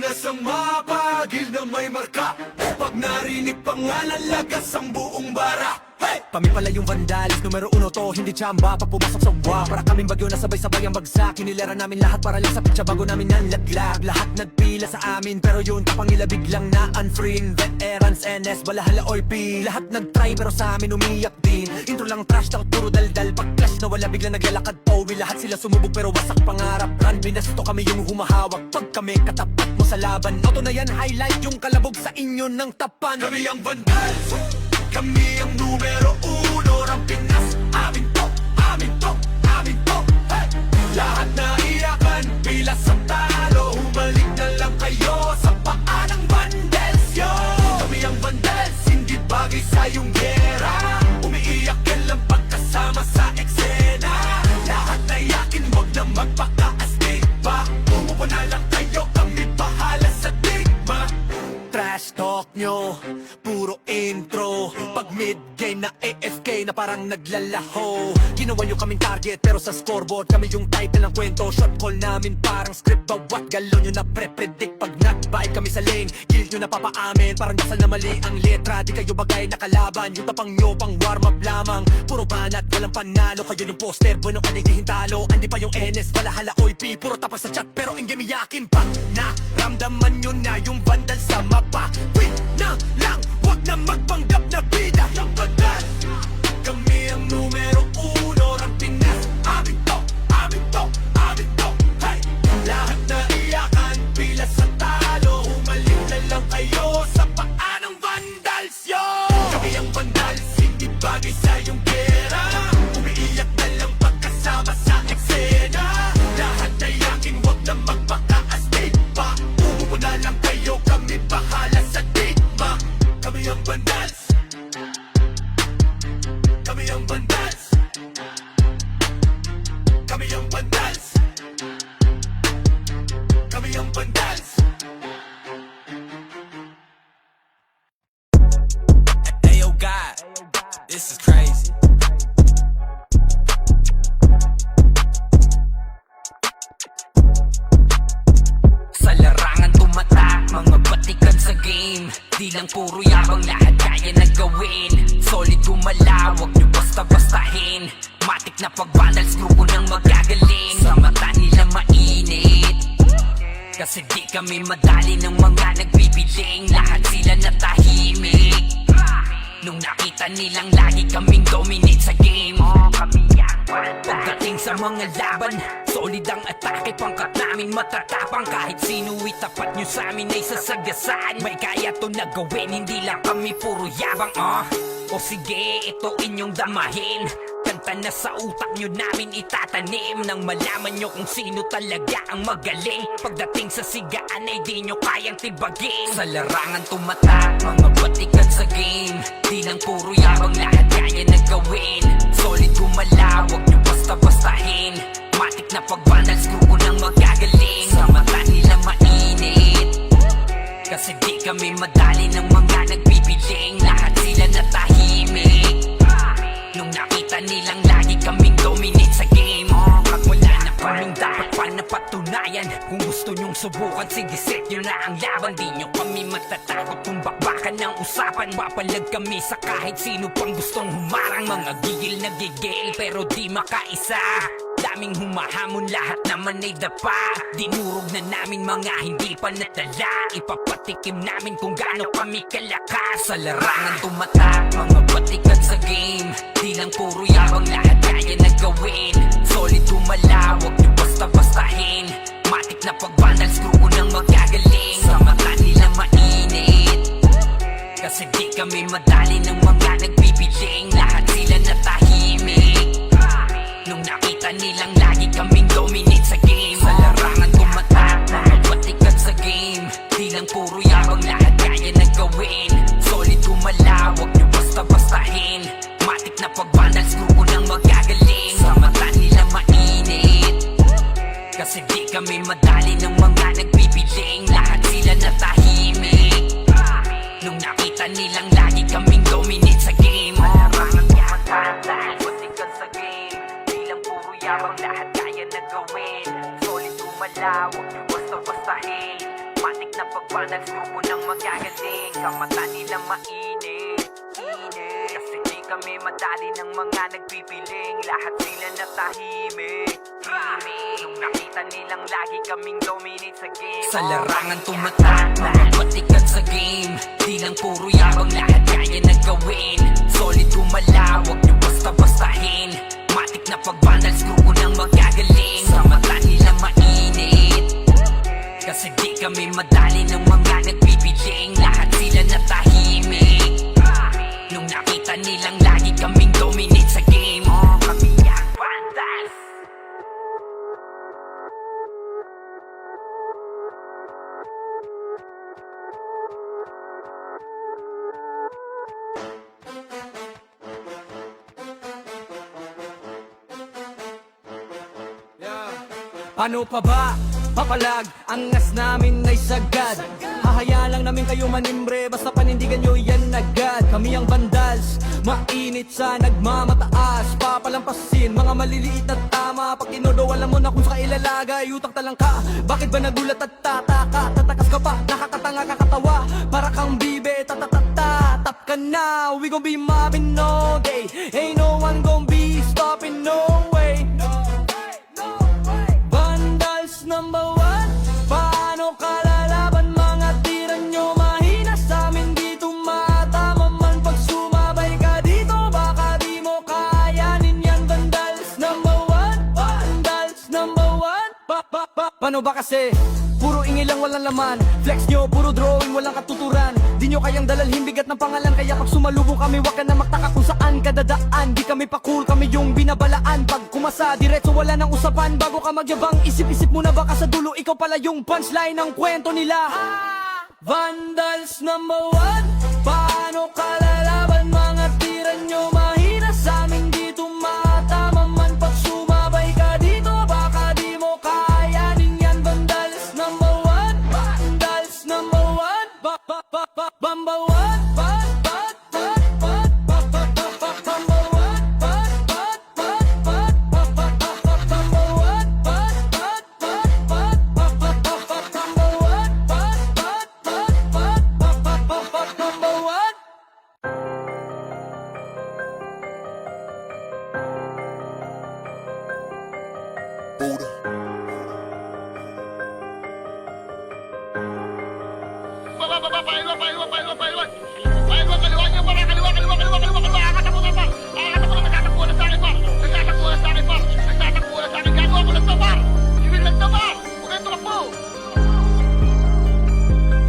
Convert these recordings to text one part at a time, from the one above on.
Pilas ang mapagil na may marka. Pag narinig pangalan, lagas ang buong bara. Hey! Kami pala yung vandalis, numero uno to, hindi tsamba. Pag pumasok sa wa, para kaming bagyo na sabay-sabay ang bagsak. Hinilera namin lahat para lang sa pitsa bago namin nanlaglag. Lahat nagpila sa amin, pero yun kapang ila biglang na unfree. Veterans, NS, balahala, OIP. Lahat nagtry pero sa amin umiyak din. Intro lang trash talk, puro daldal. Pag clash na wala biglang naglalakad pauwi. Lahat sila sumubog pero wasak pangarap. Run, binasto kami yung humahawak. Pag kami katapat mo sa laban, auto na yan, highlight yung kalabog sa inyo ng tapan. Kami ang vandals, kami ang numero uno ng Pinas. Amin to, amin to, amin to. Hey! Lahat na iyakan, pilas ang talo. Humalik na lang kayo sa paa ng vandals, yo. Kami ang vandals, hindi bagay sa iyong gera. Umiiyak ka lang pagkasama sa eksena. Lahat na iyakin, wag na magpaka-astig pa. Umupo na lang kayo, kami bahala sa digma. Trash talk nyo, puro intro. Pag mid-game na AFK na parang naglalaho. Ginawa nyo kaming target pero sa scoreboard kami yung title ng kwento. Shot call namin parang script, bawat galon nyo na pre-predict. Pag nag-bike kami sa lane, kill nyo na papaamin. Parang dasal na mali ang letra, di kayo bagay na kalaban. Yung tapang nyo pang warm up lamang, puro banat, walang panalo. Kayo yung poster, bueno ka naging talo. Andi pa yung NS, balahala, OIP. Puro tapas sa chat pero ang game iyakin pa. Naramdaman nyo na yung vandal sa mapa. Wait na lang, wag na magpanggap na bida. Yung vandal, kami ang numero uno ng Pinas. Amin to, amin to, amin to. Hey! Lahat na iyakan, pilas sa talo. Humalik na lang kayo sa paa ng vandals, yo. Kami ang vandals, hindi bagay sa iyong gera. Umiiyak na lang pagkasama sa eksena. Lahat na iyakin, wag na magpaka-astig pa. Umupo na lang kayo, kami bahala sa digma. Kami ang vandals, kami ang vandals, kami ang vandals, kami ang vandals. Ayo God, this is crazy. Sa larangan tumatak, mga batikan sa game. Di lang puro yabang, lahat kaya na gawin. Solid gumalaw, wag nyo basta-bastahin. Matik na pagbandals, grupo ng magagaling. Sa mata nila mainit, kasi di kami madali ng mga nagbibiling. Lahat sila natahimik nung nakita nilang lagi kaming dominate sa game. Pagdating sa mga laban, solid ang atake. Pangkat namin matatapang, kahit sino itapat nyo sa amin ay sasagasaan. May kaya to na gawin, hindi lang kami puro yabang. O sige, ito inyong damahin. Kanta na sa utak nyo namin itatanim, nang malaman nyo kung sino talaga ang magaling. Pagdating sa sigaan ay di nyo kayang tibagin. Sa larangan tumatak, mga batikan sa game. Di lang puro yabang, lahat kaya na gawin. Solid gumalaw, wag nyo basta-bastahin. Matik na pagbandals, grupo ng magagaling. Sa mata nila mainit, kasi di kami madali ng mga nagbibiling. Lahat sila natahimik nung nakita nilang lagi kaming dominate sa game. Wala na kaming dapat pa napatunayan. Kung gusto nyong subukan, sige set nyo na ang laban. Di nyo kami matatakot kung bakbakan ng usapan. Papalag kami sa kahit sino pang gustong humarang. Mga gigil na gigil pero di makaisa. Daming humahamon, lahat naman ay dapa. Dinurog na namin mga hindi pa natala. Ipapatikim namin kung gaano kami kalakas. Sa larangan tumatak, mga batikan sa game. Di lang puro yabang, lahat kaya na gawin. Solid gumalaw, wag nyo basta-bastahin. Matik na pagbandals, grupo ng magagaling. Sa mata nila mainit, kasi di kami madali ng mga nagbibiling. Lahat sila natahimik nung nakita nilang lagi kaming dominate sa game. Sa larangan tumatak, mga batikan sa game. Di lang puro yabang, lahat kaya na gawin. Solid gumalaw, wag nyo basta-bastahin. Matik na pagbandals, grupo ng magagaling. Sa mata nila mainit, kasi di kami madali ng mga nagbibiling. Lahat sila natahimik nung nakita nilang lagi kaming dominate sa game. Larangan tumatak, lahat batikan sa game. Di lang puro yabang, lahat kaya na gawin. Solid gumalaw, huwag niyo basta-bastahin. Matik na pagbanal, grupo ng magagaling. Kamata nila mainit, init. Kasi di kami madali ng mga nagpipiling. Lahat sila natahimik, himik. Nung nakita nilang lagi kaming dominate sa game. Sa larangan tumatak, mga batikan sa game. Di lang puro yabang, lahat kaya na gawin. Solid gumalaw, wag nyo basta-bastahin. Matik na pagbanal, grupo ng magagaling. Sa mata nila mainit, kasi di kami madali ng mga nagpipiling. Lahat sila natahimik nung nakita nilang lagi kaming dominate sa game. Kami ang Vandals. Paano pa ba? Papalag, angas namin ay sagad. Hahayaan lang namin kayo manimbre, basta panindigan nyo yan agad. Kami ang Vandals, mainit sa nagmamataas. Papalampasin, mga maliliit na tama. Pag tinodo, alam mo na kung sa ilalagay. Utang talang ka, bakit ba nagulat at tataka? Tatakas ka pa, nakakatanga kakatawa. Para kang bibe, tatatata. Tap ka na, we gon' be mobbing all day. Ain't no one gon' be stopping, no way. Vandals number one, paano kalalaban? Mga tira nyo mahina sa amin, di tumatama man. Pag sumabay ka dito, baka di mo kayanin yan. Vandals number one, Vandals number one. Paano ba kasi? Puro ingay lang, walang laman. Flex nyo, puro drawing, walang katuturan. Di nyo kayang dalalhin, bigat ng pangalan. Kaya pag sumalubong kami, wag ka na magtaka kung saan ka dadaan. Di kami pa cool, kami yung binabalaan. Pag kumasa, diretso wala nang usapan. Bago ka magyabang, isip-isip muna baka sa dulo ikaw pala yung punchline ng kwento nila. Vandals number one, paano kalalaban? Mga tira nyo mahina sa amin, di tumatama man. Pag sumabay ka dito, baka di mo kayanin yan. Vandals number one, Vandals number one. Bamba one,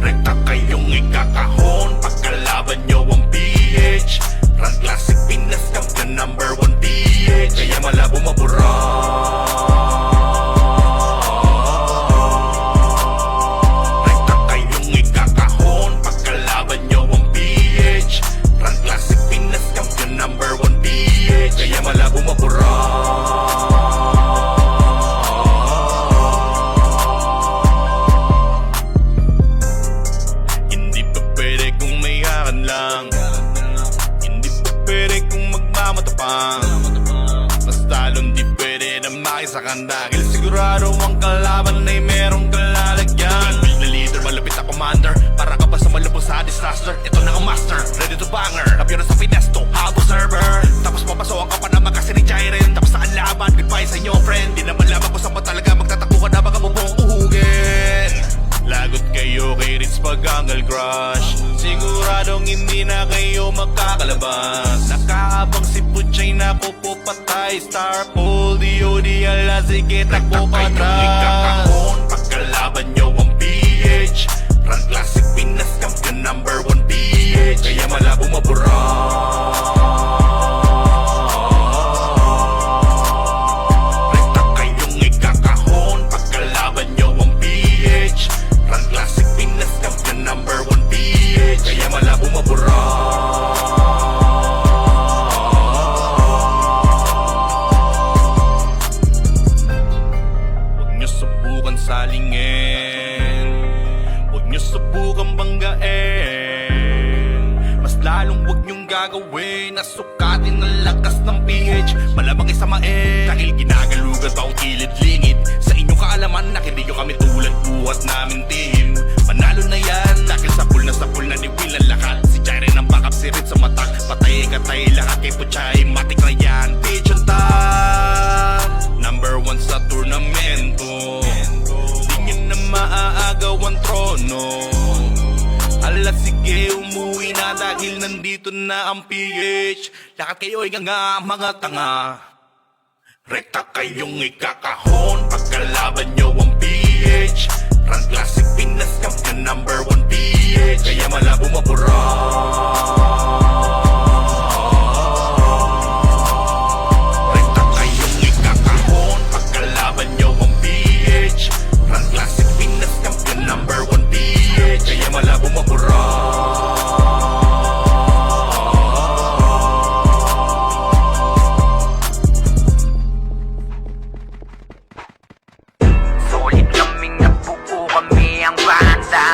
Rekta kayong ikakahon pagkalaban nyo ang PH. Run Classic Pinas Champion number 1 PH. Kaya malabo mabura. Rekta kayong ikakahon pagkalaban nyo ang PH. Run Classic Pinas Champion number 1 PH. Kaya malabo mabura. Hindi pa pwede kung may hakan lang. Hindi pa pwede kung magmamatapang. Basta lang di pwede na makisakan. Dahil sigurado ang kalaban ay merong kalalagyan. Build na leader, malapit na commander. Para ka ba sa malubos sa disaster? Ito na ang master, ready to banger. Kapiro sa Finesto, habang server. Tapos papasok ka pa naman kasi ni Jairen. Tapos sa laban, goodbye sa inyo friend. Di naman lamang kung saan ba talaga magtatakbo ka na baka mabong uhugin. Lagot kayo kay Ritz pag Angle Crush. Siguradong hindi na kayo magkakalabas. Nakakabang si Puchay na pupupatay. Star Pole, DOD, ala sige takbo ka na. Ikakahon pagkalaban nyo ang PH. Run Classic Pinas Champion number 1 PH. Kaya malabo mabura. Rekta kayong ikakahon pagkalaban nyo ang PH. Run Classic Pinas Champion number 1 PH. Kaya malabo mabura. Huwag nyo subukan salingin. Huwag nyo subukan banggain. Mas lalong huwag nyong gagawin. Nasukatin ang lakas ng PH. Malamang isamain. Dahil ginagalugan pa ang kilid-lingid. Sa inyong kaalaman naman na hindi nyo kami tulad buhat namin team. Panalo na yan, dahil sa pool na ni Will ang lahat. Si Jaire ng backup, si Rit sa matak. Patay katay lahat kay Puchay, matik na yan. Pitch on time, number 1 sa turnamento. Di nyo na maaagaw ang trono. Ala sige, umuwi na dahil nandito na ang PH. Lahat kayo ay nga mga tanga. Rekta kayong ikakahon pagkalaban nyo ang PH. Run Classic Pinas Champion number 1 PH. Kaya malabo mapura. Rekta kayong ikakahon pagkalaban nyo ang PH. Run Classic Pinas Champion number 1 PH. Kaya malabo mapura. Solid kaming nabuo kami ang banda.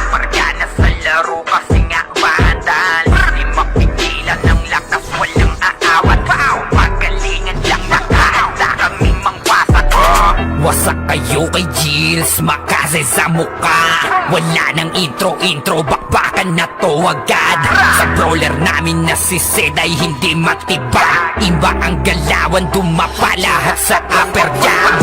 Margana sa laro kasi nga bandal. Di mapigilan ng lakas, walang aawat. Magalingan lang nakahanda kaming mangwasak. Wasak kayo kay Gilles, makase sa muka. Wala nang intro, bakbakan na to agad. Sa brawler namin na si Zed ay hindi matiba. Iba ang galawan, dumapa lahat sa upper jab.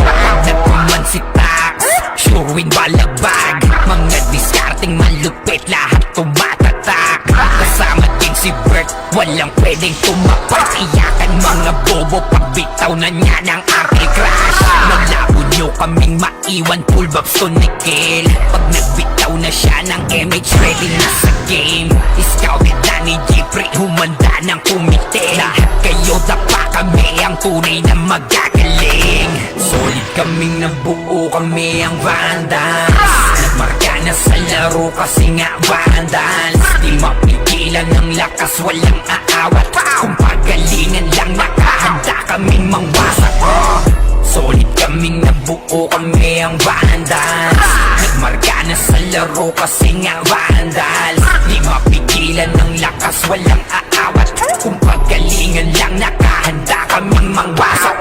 Nagkuman si Tax, sure win balagbag. Mga discarding malupit, lahat tumatatak. Kasama din si Bert, walang pwedeng tumapak. Iyakan mga bobo, pagbitaw na niya ng anti-crash. Malabo nyo kaming maiwan, full babs to Nickel. Pag nagbitaw na siya ng MH, ready na sa game. Scouted na ni Jeffrey, humanda ng kumite. Lahat kayo dapa, kami ang tunay na magagaling. Solid kaming nabuo, kami ang Vandals. Nagmarka na sa laro kasi nga Vandals. Di mapigilan ng lakas, walang aawat. Kung pagalingan lang, nakahanda kaming mangwasak. Solid kaming nabuo, kami ang Vandals. Nagmarka na sa laro kasi nga Vandals. Di mapigilan ng lakas, walang aawat. Kung pagalingan lang, nakahanda kaming mangwasak.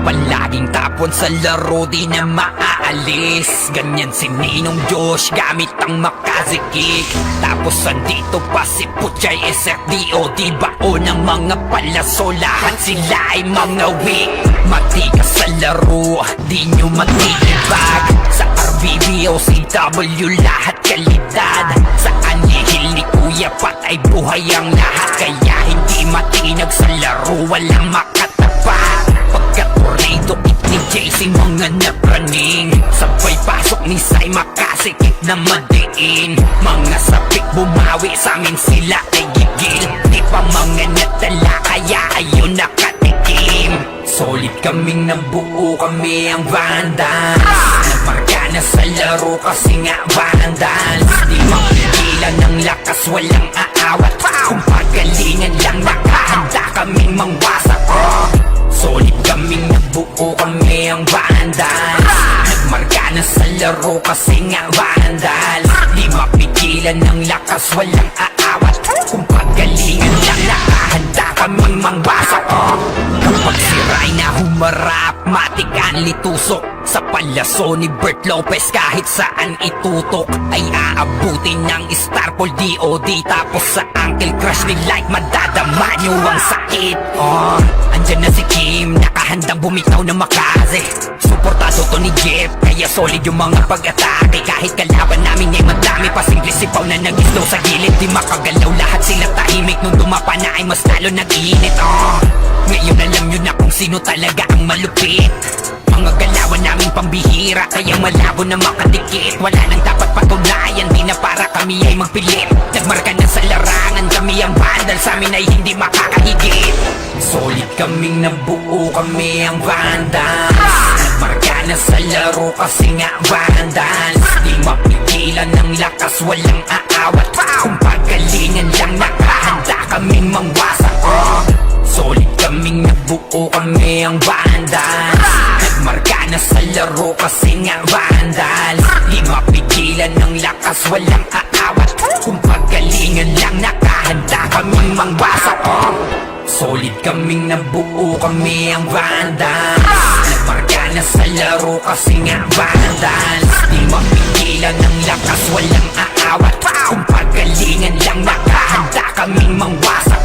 Palaging tapon sa laro, di na maaalis. Ganyan si Ninong Josh, gamit ang makazikik. Tapos andito pa si Puchay, SFDO. Di bao ng mga palaso, lahat sila ay mga weak. Matigas sa laro, di nyo matitibag. Sa RBB o CW, lahat kalidad. Sa anihil ni Kuya Pat ay buhay ang lahat. Kaya hindi matinag sa laro, walang makatapat. Pagka-tornado it ni JC, mga napraning. Sabay pasok ni Sai, makasikip na madiin. Mga sapik bumawi, sa amin sila ay gigil. Di pa mga natala, kaya ayun nakatikim. Solid kaming nabuo, kami ang Vandals. Nagmarka na sa laro kasi nga Vandals. Di mapigilan ng lakas, walang aawat. Kung pagalingan lang, nakahanda kaming mangwasak. Solid kaming nabuo, kami ang Vandals. Nagmarka na sa laro kasi nga Vandals. Di mapigilan ng lakas, walang aawat. Kung pagalingan lang, nakahanda kaming mangwasak. Kapag si Rai na humarap, matikan litusok. Sa palaso ni Bert Lopez, kahit saan itutok ay aabutin ng Starpol DOD. Tapos sa Uncle Crush ni Light, madadama nyo ang sakit. Andyan na si Kim, nakahandang bumitaw na makaze. Suportado to ni Jeff, kaya solid yung mga pag-atake. Kahit kalaban namin ay madami, pasimple sipaw na nag-slow sa gilid. Di makagalaw, lahat sila tahimik. Nung dumapa na ay mas lalo nag-iinit. Ngayon alam nyo na kung sino talaga ang malupit. Mga galawan namin pambihira, kaya malabo na makadikit. Wala nang dapat patunayan, di na para kami ay magpilit. Nagmarka na sa larangan, kami ang Vandal, sa amin ay hindi makakahigit. Solid kaming nabuo, kami ang Vandals. Nagmarka na sa laro kasi nga Vandals. Di mapigilan ng lakas, walang aawat. Kung pagalingan lang, nakahanda kaming mangwasak. Solid kaming nabuo, kami ang Vandals. Nagmarka na sa laro kasi nga Vandals. Di mapigilan ng lakas, walang aawat. Kung pagalingan lang, nakahanda kaming mangwasak. Solid kaming nabuo, kami ang Vandals. Nagmarka na sa laro kasi nga Vandals. Di mapigilan ng lakas, walang aawat. Kung pagalingan lang, nakahanda kaming mangwasak.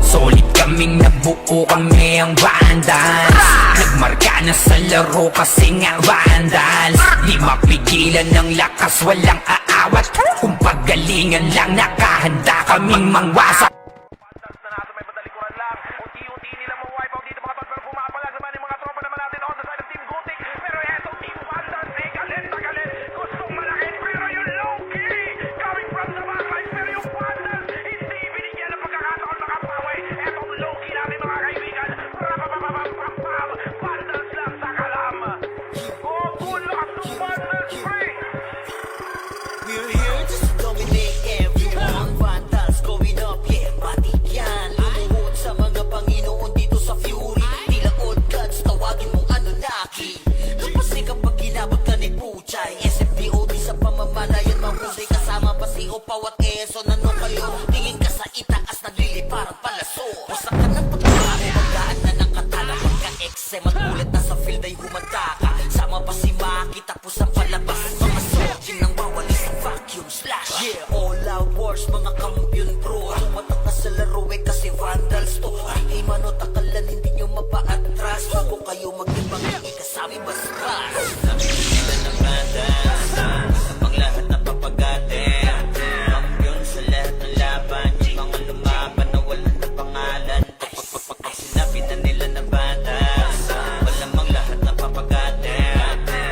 Solid kaming nabuo, kami ang Vandals. Nagmarka na sa laro kasi nga Vandals. Di mapigilan ng lakas, walang aawat. Kung pagalingan lang, nakahanda kaming mangwasak. We're here just to dominate everyone. Vandals going up, yeah, matik yan. Lumuhod sa mga Panginoon dito sa Fury. Tila old gods, tawagin mong Anunnaki. Kapasi kapag ginabot ka ni Puchay. SFDOD sa pamamalayan, mahusay kasama pa si Opaw at Eson. Ano kayo? Tingin ka sa itaas, naglili parang palaso. Basta ka ng pagkakao, magdaan na ng katana. Pagka-XM at ulit na sa field ay humanda ka. Sama pa si Maki, tapos ang palabas. Mga sojing nang bawali sa vacuum slash. Yeah, all out wars, mga kampiyon bro. Tumatak na sa laro eh kasi Vandals to. Ay mano takalan, hindi nyo mapa-atras. Bago kayo magdibang ikasami basbas. Sabi nila ng Vandals, sa pang lahat na papagate. Kampiyon sa lahat ng laban, yung mga lumaban na walang na pangalan. Pag sinabi na nila na Vandals, walamang lahat na papagate.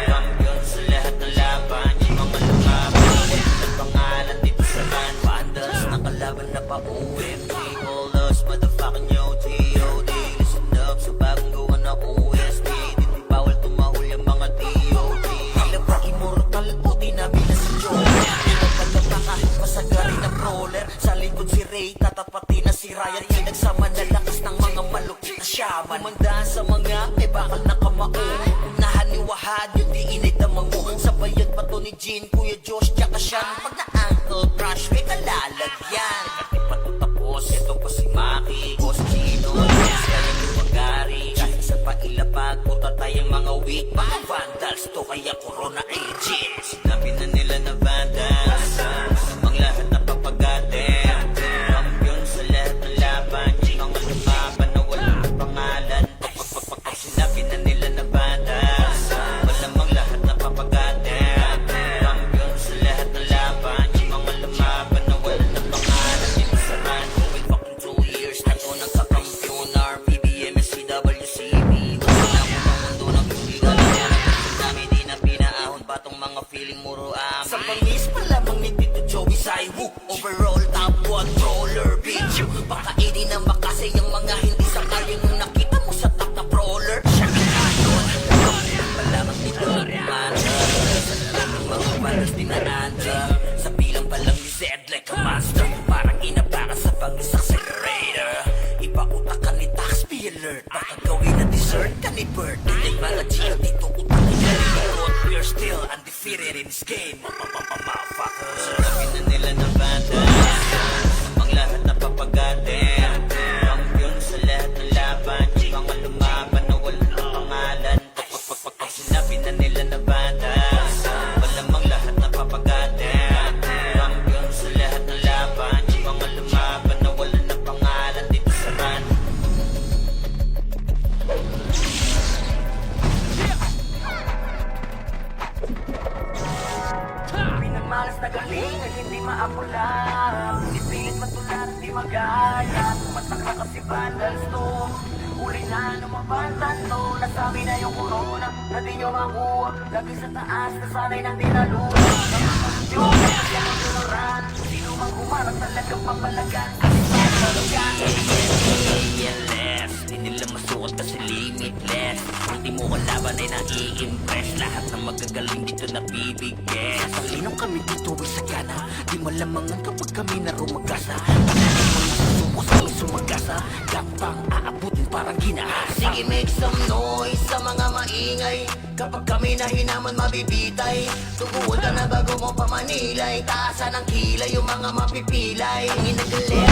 Kampiyon sa lahat ng laban, yung mga lumaban na walang na pangalan dito sa land. Vandals, nakalaban na pa OMG. All us, motherfucking yo, T.O.D. Listen up sa bagong gawa na OST. Dito bawal tumahol yung mga D.O.D. Tila ba immortal o di namin na si Joker. Tila pagkataka, masagari na brawler. Sa likod si Ray, tatapati na si Ryan. Pinagsama na lakas ng mga malupit na shaman. Kumandaan sa mga may bakal na kamao. Kung nahaniwahad yung di inay damang mo. Sabayan pa to ni Jean, Kuya Josh, tsaka Sean. Pag na-ankle crush, may kalalagyan. Kasi pa to tapos, ito pa si Maki, Boss Chino, yes, kaya yung pagari. Kahit sa pailapag, puta tayong mga weak. Mga Vandals to, kaya Corona Ages. Sinabi na nila na Vandals, samang lahat na papagate. Kampiyon sa lahat ng laban, yung mga lumaban na walang pangalan. Pag sinabi na nila na Vandals, walamang lahat na papagate. Kampiyon sa lahat ng laban, yung mga lumaban na walang pangalan. Dito sa run, going fucking 2 years na to nagkakampiyon. RPBM, SCWCB. Wala na mo ng mundo ng hindi ka lang yan. Ang dami di na pinaahon pa tong mga feeling muro amin. Sa pangis pa lamang ni Tito Joey Saiwu. Overall top 1 roller bitch. Pakainin na makasay ang mga hindi sa kaya nung nakita mo sa top na brawler. Siya kinayon. Palamang dito na kumanda. Sa lahat ng mga balas dinananda. Sa bilang palang ni Zed like a monster. Parang inabaka sa pag-accelerator. Ipautak ka ni taxpayer alert. Baka gawin na dessert ka ni Bert. Hindi mga chill dito utak ni Galikot. We're still undefeated in this game. Motherfuckers. Sabi na nila na Vandals, samang lahat na papagate. Kampiyon sa lahat ng laban, yung mga lumaban na walang pangalan. Pag sinabi na nila na Vandals, walamang lahat na papagate. Kampiyon sa lahat ng laban, yung mga lumaban na walang pangalan dito sa run. Pinagmalas na galing ay hindi maapula. Ipilit matular, di magaya. Tumatak na kasi Vandals to. Uli na lumabantan to. Nasabi na yung corona na di nyo makuha. Lagi sa taas, nasanay ng dinaluha. Yung kasi ang tunuran. Sino mang kumarang talagang papalagan. ALS, di nila masuot kasi limitless. Hindi mo kalaban ay nai-impress. Lahat ng magagaling dito na bibigyan. Talinong kami dito ay sagana. Di malamangan kapag kami na rumagasa. Sumo sa sumagasa. Gampang aabutin parang ginahasa. Sige, make some noise sa mga maingay. Kapag kami na hinaman mabibitay. Tuguan ka na bago mo pamanilay. Taasan ng kilay yung mga mapipilay. Inagalit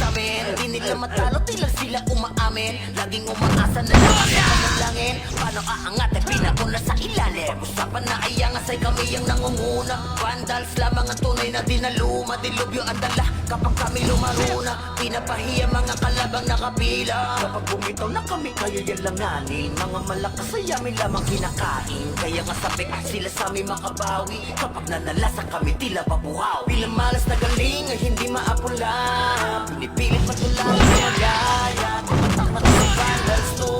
sa amin, di nila matalo, tila sila umaamin. Laging umaasa na lang ang panalangin. Paano aangat ay pinauna sa ilalim? Pag-usapan na ay angas ay kami ang nangunguna. Vandals lamang ang tunay na dinaluma. Dilubyo ang dala kapag kami lumaruna. Pinapahiya mga kalabang nakapila. Kapag bumitaw na kami kayo yan langanin. Mga malakas ay amin lamang kinakain. Kaya nga sabi sila sa amin makabawi. Kapag nanalasan kami tila pabuhaw. Bilang malas na galing ay hindi maapula. Pinipilit matulala ng magaya. Tumatak na kasi vandals to.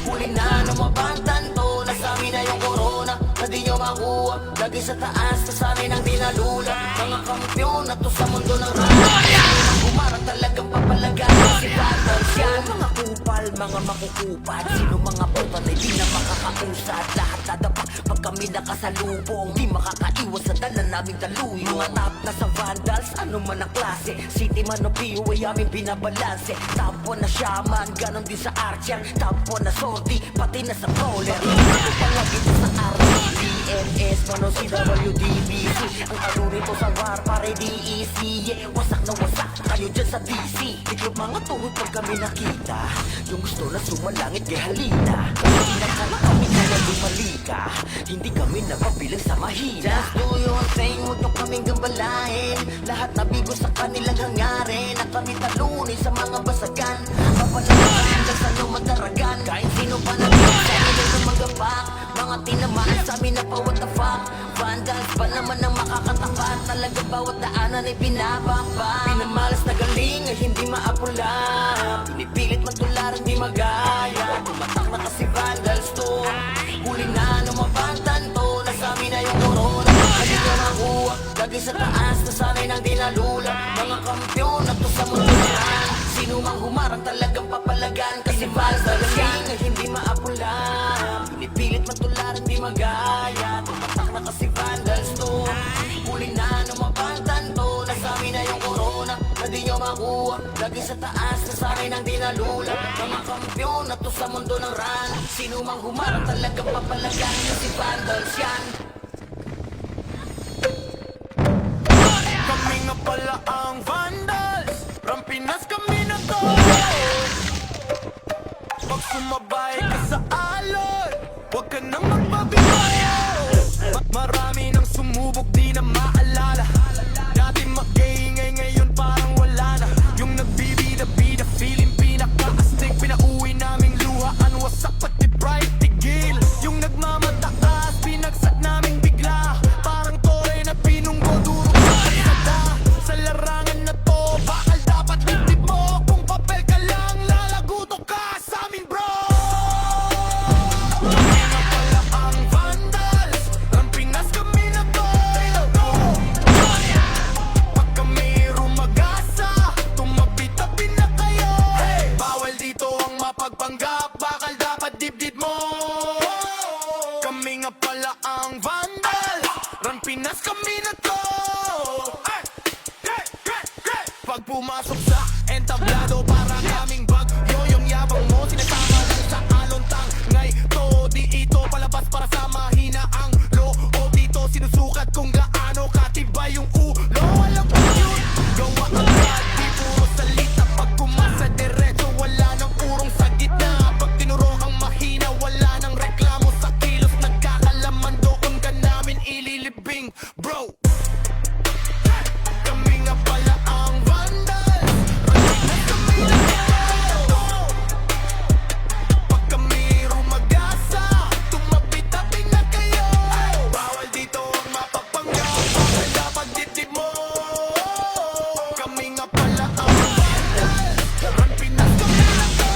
Huli na numabantan to. Nasa amin na yung corona na di nyo makuha. Lagi sa taas kasanay ng dinalula. Mga kampyon na to sa mundo ng raya. Umarang talagang papalagan si vandals yan. Mga kupal, mga makukupad. Sino mga botan ay di na makakausad. Lahat nadapak pag kami nakasalubong. Di makakaiwas sa dala naming daluyo. Mga top na sa vandals, ano man ang klase. City man o PU ay aming binabalanse. Top 1 na shaman, ganon din sa archer. Top 1 na sortie, pati na sa brawler. Ano pa nga dito sa RT, DNS, mano si WDBC. Ang ano rito sa war, pare DEC. Yeah, wasak na wasak, kayo dyan sa DC. Tiglog mga tuhod pag kami nakita. Yung gusto na sumalangit kay halita. Hindi na kala kami kaya lumalika. Hindi kami napabilang sa mahina. Just do your thing, huwag nyo kaming gambalain. Lahat nabigo sa kanilang hangarin. Na kami talunin sa mga basagan. Papalalagan lang sa nyo mataragan. Kahit sino pa natin sa ilang na magapak. Mga tinamaan sa amin na pa what the fuck. Vandals pa naman ang makakatapat. Talaga bawat daanan ay binabakbak. Pinamalas na galing ay hindi maapula. Pinipilit matularan di magaya. Tumatak na kasi vandals to. Huli na numabantan to. Nasa amin na yung corona. Hindi nyo makuha. Lagi sa taas na sanay ng dinalula. Mga kampyon na to sa mundo yan. Sino mang humarang talagang papalagan. Kasi vandals na galing ay hindi maapula. Pinipilit matularan di magaya. Tumatak na kasi vandals to. Huli na numabantan to. Nasa amin na yung corona na di nyo makuha. Lagi sa taas na sanay ng dinalula. Mga kampyon na to sa mundo ng ran. Sino mang humarang talagang papalagan. Kasi vandals yan. Kami nga pala ang vandals. Rampinas kami na to. Pag sumabay ka sa alon, huwag ka nang magbabigayo. Marami nang sumubok di na maalala. Dati mag-iingay ngayon parang wala na. Yung nagbibida-bida feeling pinaka-astig. Pinauwi naming luhaan, wasak pati pride tigil. Yung nagmamataas, pinagsak naming bigla. Parang tore na pinunggo, durog sa kalsada. Sa larangan na to, bakal dapat dibdib mo. Kung papel ka lang, lalagutok ka sa amin bro. Kami na pala ang vandals. Ang Pinas kami na to. Pag kami rumagasa, tumapit-tabi na kayo. Bawal dito ang mapagpanggap, bakal dapat dibdib mo. Kami nga pala ang vandals. Run Pinas kami na to. Pag pumasok sa entablado, para kaming bagyo. Yung yabang mo, sinasama lang sa alontang. Ngay to, di ito palabas para sa mahina ang loob. Dito sinusukat kung gaano katibay yung ulo. Walang yun, gawa agad, di puro salita. Pag kumasa diretso, wala nang urong sa gitna. Pag tinuro ang mahina, wala nang reklamo sa kilos. Nagkakalaman doon ka namin ililibing, bro. Kami nga pala ang vandals. Rampinas kami na to. Pag kami rumagasa, tumapit-tabi na kayo. Bawal dito ang mapagpanggap, bakal dapat dibdib mo. Kami nga pala ang vandals. Rampinas kami na to.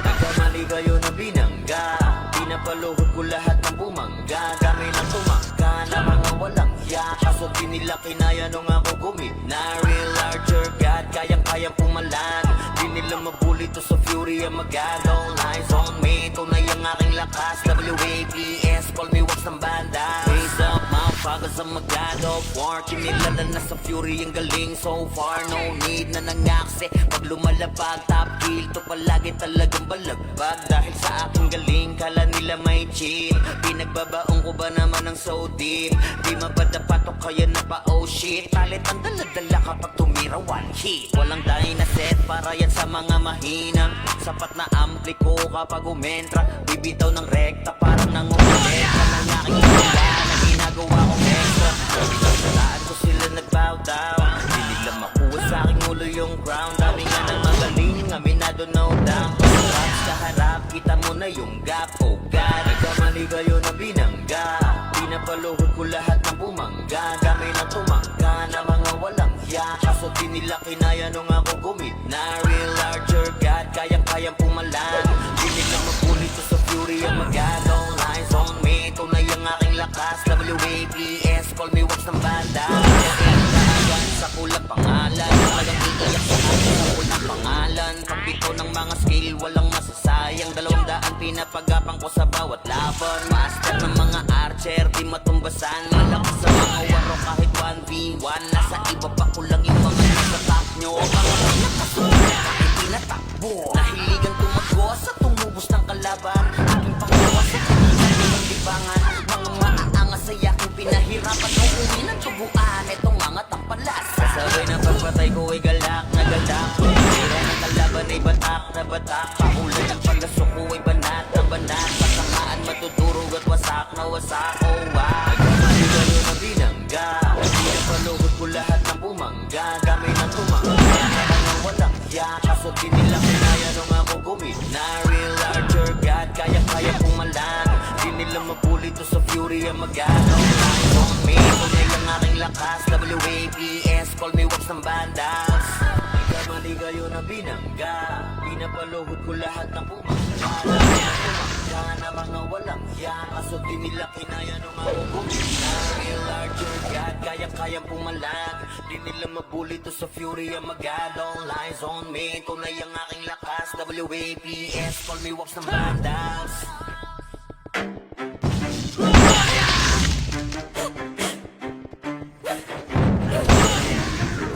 Nagkamali kayo na binangga. Pinapaluhod ko lahat ng bumangga. Kami lang tumangga na mga walang hiya. Kaso di nila kinaya nung ako gumit na real larger God, kayang-kayang pumalan. Di Di nila mabuli to sa fury ang magagaw. Lies on me, tunay ang aking lakas. WAPS, call me wax ng banda. Raise up, motherfuckers ang magagaw. War, kinilala na sa fury ang galing. So far, no need na nangaksi. Pag lumalapag, top kill to palagi talagang balagbag. Dahil sa aking galing, kala nila may chill. Pinagbabaong ko ba naman ng so deep? Di mapadapatok kaya na pa oh shit. Talit ang daladala kapag tumira one hit. Walang dahil na set para yan sa mga mahinang. Sapat na ampli ko kapag umentra. Bibitaw ng rekta parang nangungulentra ng aking hula na ginagawa kong extra. Saan ko sila nagbow down. Di nila makuha sa aking ulo yung ground. Dami nga ng magaling, aminado no doubt. Raps kaharap, kita mo na yung gap. Oh God, nagkamali kayo na binangga. Pinapaluhod ko lahat ng bumangga. Kami na tumangga na mga walang hiya. Kaso di nila kinaya nung ako gumitna. Real larger God, kayang-kayang pumalan. Di nila mapulit to sa fury ang magagaw. Lies on me, tunay ang aking lakas. WAPS, call me wax ng banda. Sa kulang pangalan, talagang iiyak sa akin sa kulang pangalan. Pagbito ng mga skill, walang masasayang. 200 pinapagapang ko sa bawat laban. Master ng mga archer, di matumbasan. Malakas sa mga waro kahit 1v1. Nasa iba pa ko lang yung mga nasa top nyo. Mga pinakasunod, kahit tinatakbo. Nahiligan tumago sa tumubos ng kalaban. Aking pangawa sa kanilang ng libangan. Mga maaangas sa yaking pinahirapan. Nung uwi ng tubuan, etong mga tampalas. Kasabay na pagpatay ko ay galak na galak. Tira ng kalaban ay batak na batak. Pahulan ng palasok ko ay banat na banat. Pasamaan matutulog at wasak na wasak. Oh wow, nagkamaligayo na binangga. Pinapalugod ko lahat ng bumangga. Gamay ng tumangga mga walang hiya. Kaso di nila kinaya nung ako gumitna. Real larger God, kaya-kaya pumalan. Di nila mapuli to sa fury ang magagaw. Lies on me, tunay ang aking lakas. WAPS, call me wax ng bandas. Nagkamali kayo na binangga. Pinapaluhod ko lahat ng bumangga. Tumangga na mga walang hiya. Kaso di nila kinaya nung ako gumitna. Real larger God, kaya-kayang pumalag. Di nila mabuli to sa fury ang magagaw. Lies on me, tunay ang aking lakas. WAPS, call me wax ng bandas.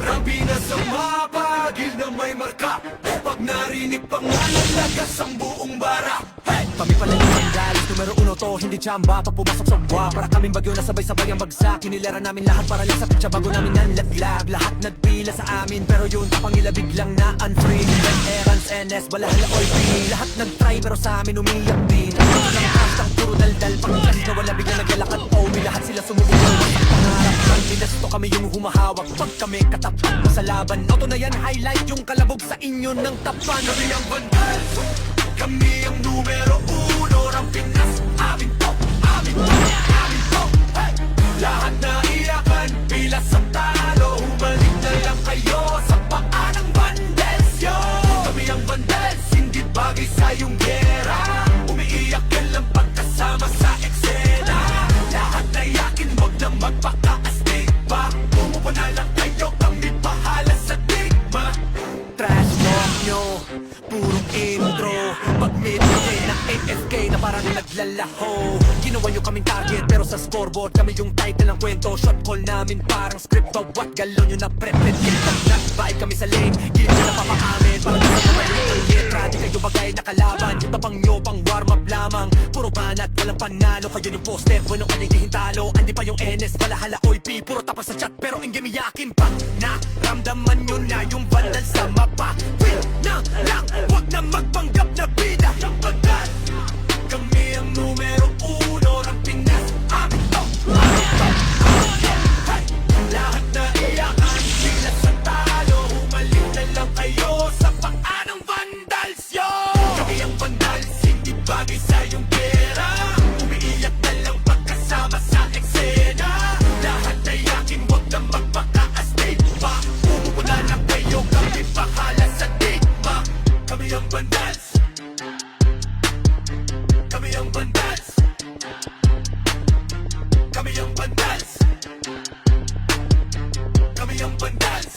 Rabi na sa mapagil na may marka. Pag narinig pangalan, lagas ang buong bara. Hey! Kami pala yung sandalis, numero 1 to, hindi tsamba. Pag pumasok sa buwa, para kaming bagyo na sabay-sabay ang bagsak. Kinilera namin lahat para lang sa pitsa bago namin nanlaglag. Lahat nagpila sa amin, pero yun tapang ila biglang na unfree. Ben Erans, NS, balahala, OIP. Lahat nag-try pero sa amin umiyak din. Ano lang hashtag, puro daldal. Pagkakas na wala biglang naglalakad, oh, lahat sila sumubok. Pangarap, kandidas to kami yung humahawak. Pag kami katapat mo sa laban, auto na yan, highlight yung kalabog sa inyo ng tapan. Kami ang bandal, kami ang numero 1. Ang Pinas, amin to, amin to, amin to. Hey! Lahat na iyakan, pila sa talo. Humalik na lang kayo sa paa ng bandelsyo. Kami ang bandels, hindi bagay sa iyong gera. Umiiyak ka lang pagkasama sa eksena. Lahat na yakin, wag na magpaka-astig pa. Bumubo na lang kayo, kami bahala sa digma. Trash talk nyo, purong intro. Pag midday na AFK na parang naglalaho. Ginawa nyo kaming target pero sa scoreboard kami yung title ng kwento. Shot call namin parang script of what galon nyo na preped. Pag nag-vibe kami sa lane, give nyo na papakamin. Parang nasa naman yung letra, di kayo bagay na kalaban. Yung tapang nyo pang warm up lamang. Puro banat, walang panalo. Kayo yung poster, bueno kaling hihintalo. Andi pa yung NS, balahala, OIP. Puro tapas sa chat pero ingame yakin pa. Naramdaman nyo na yung bandal sa mapa. Win na lang, wag na magpanggap na bida. Ang bandal, kami ang numero 1. Ang Pinas, amin to, amin to, amin to. Hey! Lahat na iyakan, pila sa talo. Humalik na lang kayo sa paa ng vandalsyo. Kami ang vandals, hindi bagay sa iyong pera. Umiiyak na lang pagkasama sa eksena. Lahat na yakin, wag na magpaka-astig pa. Bumubo na lang kayo, kami bahala sa digma. Kami ang vandals, kami ang vandals, kami ang vandals, kami ang vandals.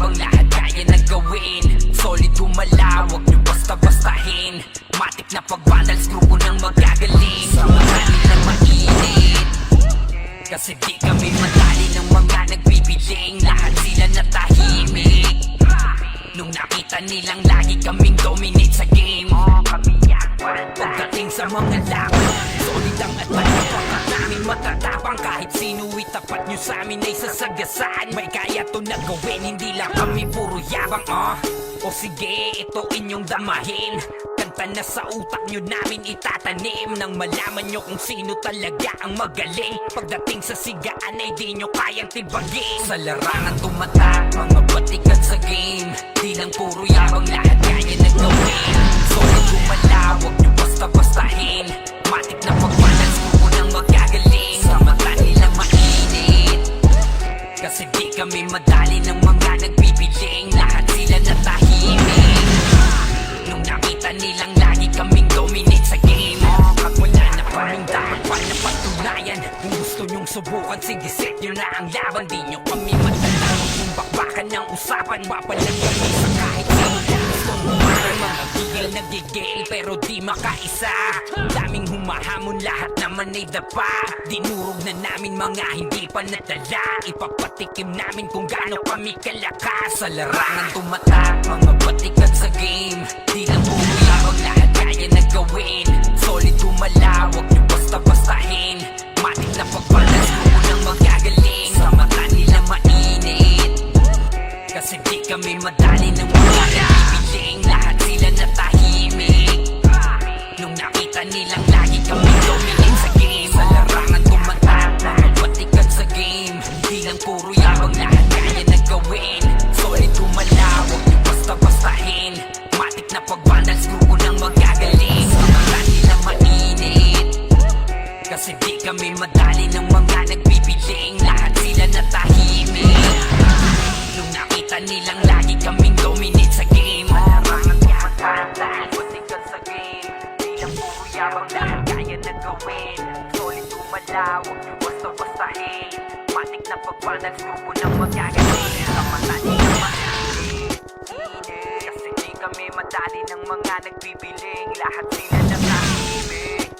yabang, lahat kaya na gawin. Solid gumalaw, wag nyo basta-bastahin. Matik na pag-vandals, grupo ng magagaling. Sa mga nilang mainit, kasi di kami madali ng mga nagbibiling. Lahat sila natahimik nung nakita nilang lagi kaming dominate sa game. Pagdating sa mga laban, solid ang atake. Pagkat namin matatapang, kahit sino itapat nyo sa amin ay sasagasaan. May kaya to na gawin, hindi lang kami puro yabang. O sige, ito inyong damahin. Kanta na sa utak nyo namin itatanim, nang malaman nyo kung sino talaga ang magaling. Pagdating sa sigaan ay di nyo kayang tibagin. Sa larangan tumatak, mga batikan sa game. Di lang puro yabang, lahat kaya na gawin. Solid gumalaw, wag nyo basta-bastahin. Matik na pag-balance, grupo ng magagaling. Sa mata nila mainit, kasi di kami madali ng mga nagbibiling. Lahat sila natahimik nung nakita nilang lagi kaming dominate sa game. Wala na kaming dapat pa na patunayan. Kung gusto nyong subukan, sige set nyo na ang laban. Di nyo kami matatanong kung bakbakan ng usapan. Papalag kami sa kahit sino. Gustong humarang, mga bigil nagigil pero di makaisa. Daming humahamon, lahat naman ay dapa. Dinurog na namin mga hindi pa nadala. Ipapatikim namin kung gaano kami kalakas. Sa larangan tumatak, mga batikan sa game. Di lang puro yabang, lahat kaya na gawin. Solid gumalaw, wag nyo basta-bastahin. Matik na pag-balance, grupo ng magagaling. Sa mata nila mainit, kasi di kami madali ng mga nagbibiling. Lahat sila natahimik nung nakita nilang lagi kami dominate sa game. Sa larangan tumatak, mga batikan sa game. Di lang puro yabang, lahat kaya na gawin. Solid gumalaw, wag nyo basta-bastahin. Matik na pag-vandals, grupo ng magagaling. Sa mata nila mainit, kasi di kami madali ng mga nagbibiling. Lahat sila natahimik nung nakita nilang lagi kaming dominate sa game. Larangan tumatak, batikan sa game. Di lang puro yabang, lahat kaya na gawin. Solid gumalaw, wag nyo basta-bastahin. Matik na pag-vandals, grupo ng magagaling. Sa mata nila mainit, kasi di kami madali ng mga nagbibiling. Lahat sila natahimik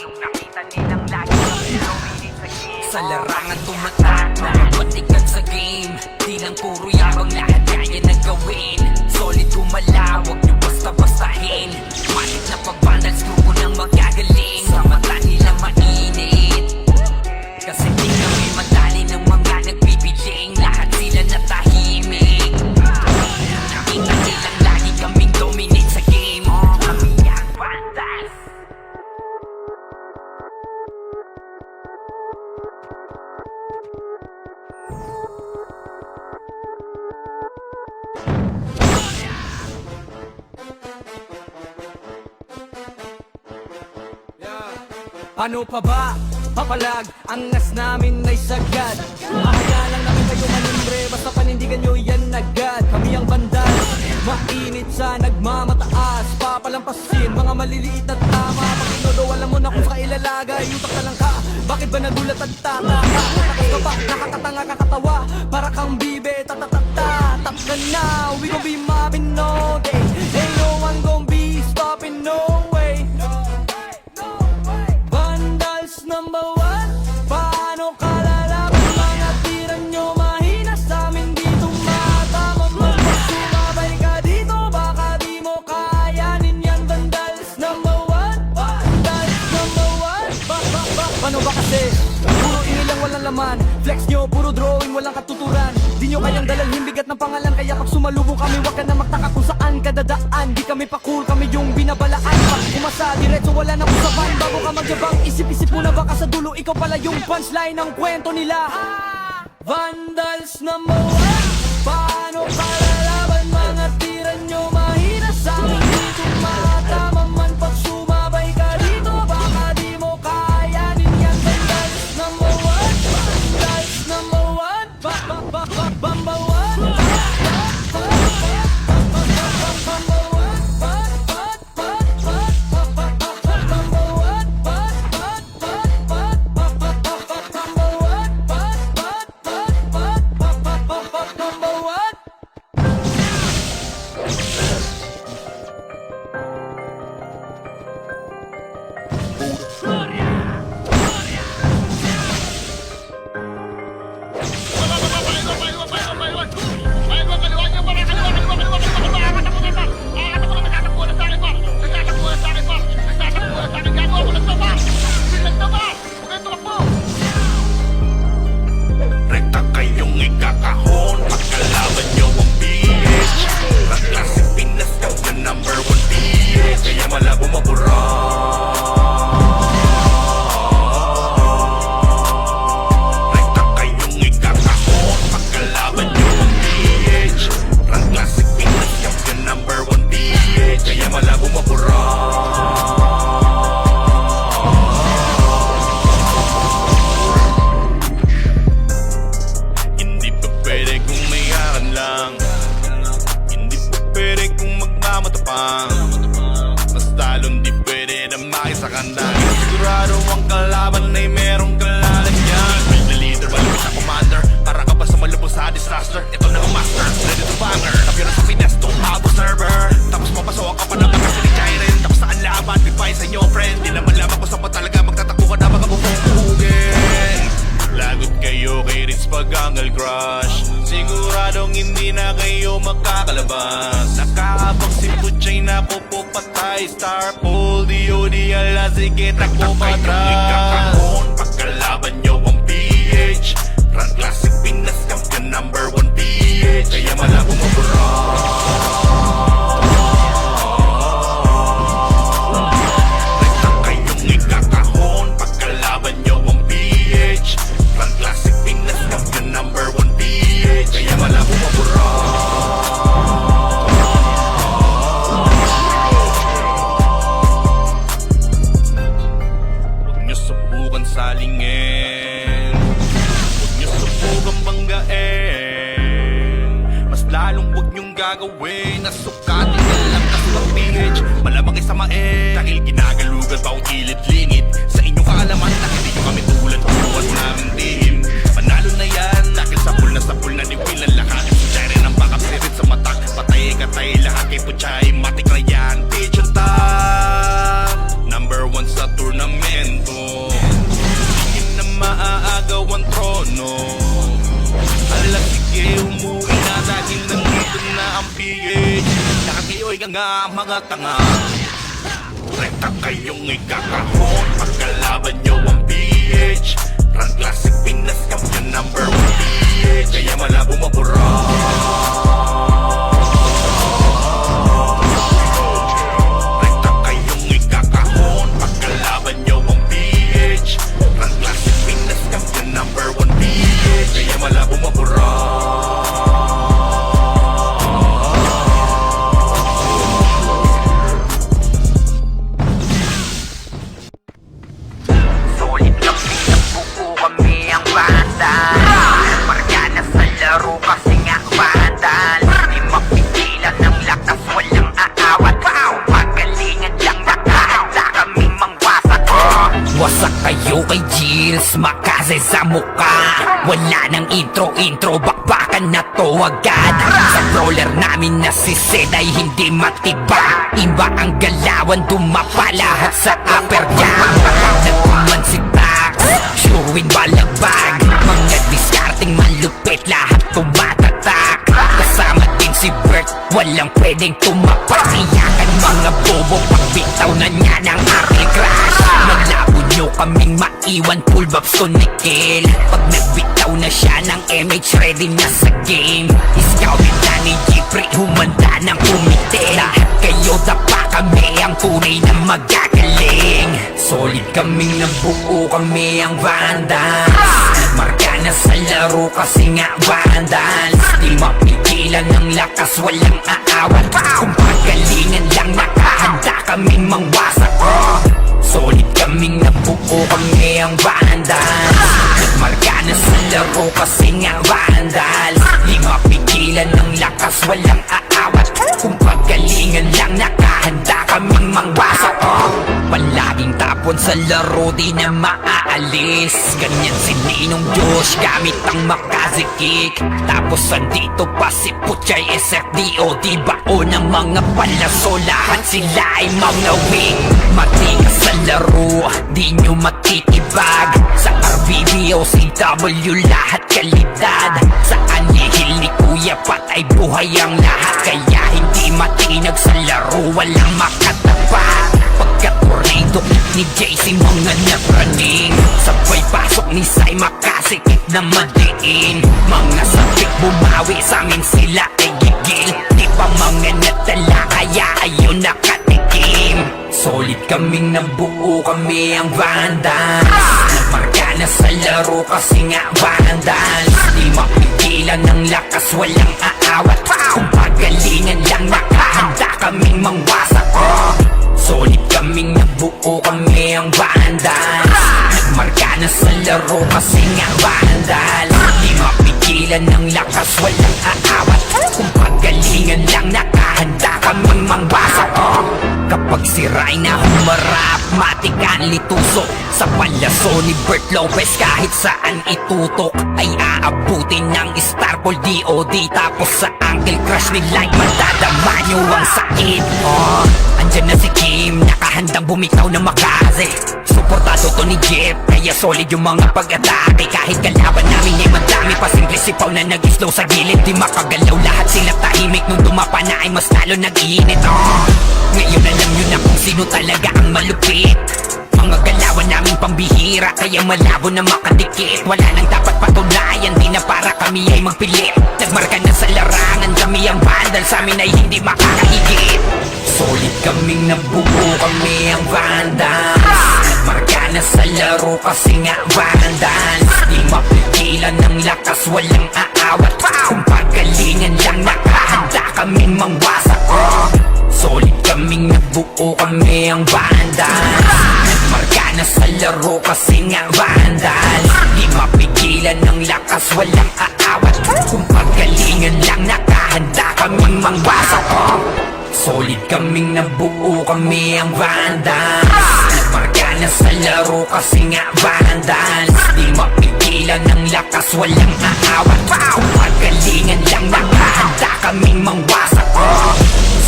nung nakita nilang lagi kaming dominate sa game. Sa larangan tumatak, mga batikan sa game. Di lang puro yabang, lahat kaya na gawin. Solid gumalaw, wag nyo basta-bastahin. Matik na pag-vandals, grupo ng magagaling. Sa mata nila mainit, kasi di kami madali ng mga nagbibiling. Lahat sila natahimik nakita nilang lagi kaming dominate sa game. Kami ang vandals. Ano pa ba? Papalag, ang nas namin ay sagad. Mahaya lang namin kayo manimbre, basta panindigan nyo yan agad. Kami ang bandal, mainit sa nagmamataas. Papalampasin, mga maliliit at tama. Pag inodo, alam mo na kung kailalagay. Utak na lang ka, bakit ba nagulat at tataka? Natakas ka pa, nakakatanga kakatawa. Para kang bibe, tatatata. Tap ka na, we gon' be mobbing all day. Ain't no one gon' be stopping, no way. Vandals number one, paano kalalaban? Mga tira nyo mahina sa amin, di tumatama. Pag sumabay ka dito, baka di mo kayanin yan. Vandals number one, vandals number one. Paano ba kasi? Puro inilang walang laman. Flex nyo, puro drawing, walang katuturan. Di nyo kayang dalhin bigat ng pangalan. Kaya pag sumalubong kami, wag ka na magtaka kung saan ka dadaan. Di kami pa cool, kami yung binabalaan. Pag umasa, diretso wala na usapan. Bago ka magyabang, isip-isip muna baka sa dulo ikaw pala yung punchline ng kwento nila. Vandals number one, paano kalalaban? Mga tira nyo mahina sa amin, di tumatama man. Pag sumabay ka dito, baka di mo kayanin yan. Vandals number one, vandals number one, number one. Number one. matapang. Mas lalong di pwede na makisakandang. Sigurado ang kalaban ay merong kalalagyan. May na leader, malupit na commander. Para ka ba sa malubos sa disaster? Ito na ang master, ready to banger. Kapira sa finesse, don't have a server. Tapos mapasawa ka pa ng makasi ni Jairen. Tapos saan laban, goodbye sa inyo friend. Di naman lamang kung saan pa talaga magtatako ka na mga bubuhugin. Lagot kayo kay Ritz Pagangal Crush. Siguradong hindi na kayo magkakalabas. Nakahabang si Puchay na pupupatay. Star Pole, DOD, ala sige takbo patras. Ikakahon pagkalaban nyo ang PH. Run Classic Pinas Champion number 1 PH. Kaya malabong mabura. Rekta kayong ikakahon pagkalaban nyo ang PH. Run Classic Pinas Champion number 1 PH. Kaya malabong mabura. Huwag nyo subukan salingin. Huwag nyo subukan banggain. Mas lalong huwag nyong gagawin. Nasukatin na lang kasi ng PH. Malamang isamain. Dahil ginagalugan pa ang kilid-lingid. Sa inyong kaalaman na hindi nyo kami tulad. Buwan namin din. Panalo na yan. Dahil sapul na ni Will ang lahat. Si Jairen ang backup sirit sa matak. Patay katay lahat kay Puchay. Matik na yan. Pigeon top. Number 1 sa turnamento. Hindi na maaagaw ang trono. Ala sige, umuwi na dahil nandito na ang PH. Lahat kayo'y nga mga tanga. Rekta kayong ikakahon pagkalaban nyo ang PH. Run Classic Pinas Champion number 1 PH. Kaya malabong mabura. Rekta kayong ikakahon pagkalaban nyo ang PH. Run Classic Pinas Champion number 1 PH. Kaya malabong mabura. Solid kami, nabuo kami ang banda. Marga na sa laro kasi nga vandal. Di mapigilan ng lakas, walang aawat. Pagalingan lang nakahanda kaming mangwasak. Wasak kayo kay Gilles, makase sa muka. Wala nang intro, bakbakan na to agad. Sa brawler namin na si Zed ay hindi matiba. Iba ang galawan, dumapa lahat sa upper jam. Nagkuman si Tax, sure win balagbag. Mga discarding malupit, lahat tumatatak. Kasama din si Bert, walang pwedeng tumapak. Iyakan mga bobo, pagbitaw na niya ng Apple Crash. Malabo nyo kaming maiwan, full babs to Nickel. Pag nagbitaw na siya ng MH, ready na sa game. Scouted na ni Jeffrey, humanda ng kumite. Lahat kayo dapa, kami ang tunay na magagaling. Solid kaming nabuo, kami ang Vandals. Marka na sa laro kasi nga Vandals. Di mapigilan ng lakas, walang aawat. Kung pagalingan lang nakahanda kaming mangwasak. Solid kaming nabuo, kami ang Vandals. Marka na sa laro kasi nga Vandals. Di mapigilan ng lakas, walang aawat. Kung pagalingan lang nakahanda kaming mangwasak. Palaging tapon sa laro, di na maaalis. Ganyan si Ninong Josh, gamit ang makazikik. Tapos andito pa si Puchay, SFDO. Di bao ng mga palaso, lahat sila ay mga wing. Matigas sa laro, di nyo matitibag. Sa RBB o CW, lahat kalidad. Sa anihil ni Kuya Pat ay buhay ang lahat. Kaya hindi matinag sa laro, walang makatapat. Pagka-tornado ni JC, mga napraning. Sabay pasok ni Sai, makasikip na madiin. Mga sabik bumawi sa amin, sila ay gigil. Di pa mga natala, kaya ayun nakatikim. Solid kaming nabuo, kami ang Vandals. Marka na sa laro kasi nga Vandals. Di mapigilan ng lakas, walang aawat. Kung pagalingan lang nakahanda kaming mangwasak. Solid kaming nabuo, kami ang Vandals. Nagmarka na sa laro kasi nga Vandals. Di mapigilan ng lakas, walang aawat. Kung pagalingan lang nakahanda kaming mangwasak. Sirain na humarap, matikan lituso sa palyaso ni Bert Lopez. Kahit saan itutok ay aabutin ng Starpol DOD. Tapos sa Uncle Crush ni Light madadama nyo ang sakit. Andyan na si Kim, nakahandang bumitaw na makase. Suportado to ni Jeff, kaya solid yung mga pag-atake. Kahit kalaban namin ay madami pa, simple sipaw na nag-slow sa gilid. Di makagalaw, lahat sila tahimik. Nung dumapa na ay mas lalo nag-iinit. Ngayon alam nyo na kung sino talaga ang malupit. Mga galawan namin pambihira, kaya malabo na makadikit. Wala nang dapat patunayan, di na para kami ay magpilit. Nagmarka na sa larangan, kami ang vandal, sa amin ay hindi makakahigit. Solid kaming nabuo, kami ang vandals. Nagmarka na sa laro kasi nga vandals. Di mapigilan ng lakas, walang aawat. Kung pagalingan lang, nakahanda kaming mangwasak. Solid kaming nabuo, kami ang vandals. Nagmarka na sa laro kasi nga vandals. Di mapigilan ng lakas, walang aawat. Kung pagalingan lang, nakahanda kaming mangwasak. Solid kaming nabuo, kami ang vandals. Nagmarka na sa laro kasi nga vandals. Di mapigilan ng lakas, walang aawat. Kung pagalingan lang, nakahanda kaming mangwasak.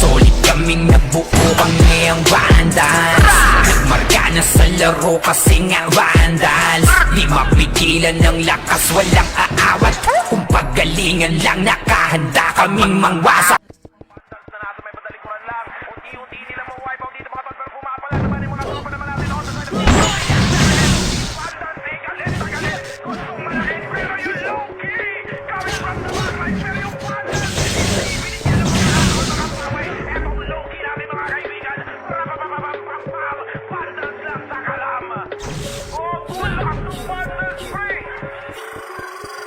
Solid kaming nabuo, kami ang vandals. Nagmarka na sa laro kasi nga vandals. Di mapigilan ng lakas, walang aawat. Kung pagalingan lang, nakahanda kaming mangwasak.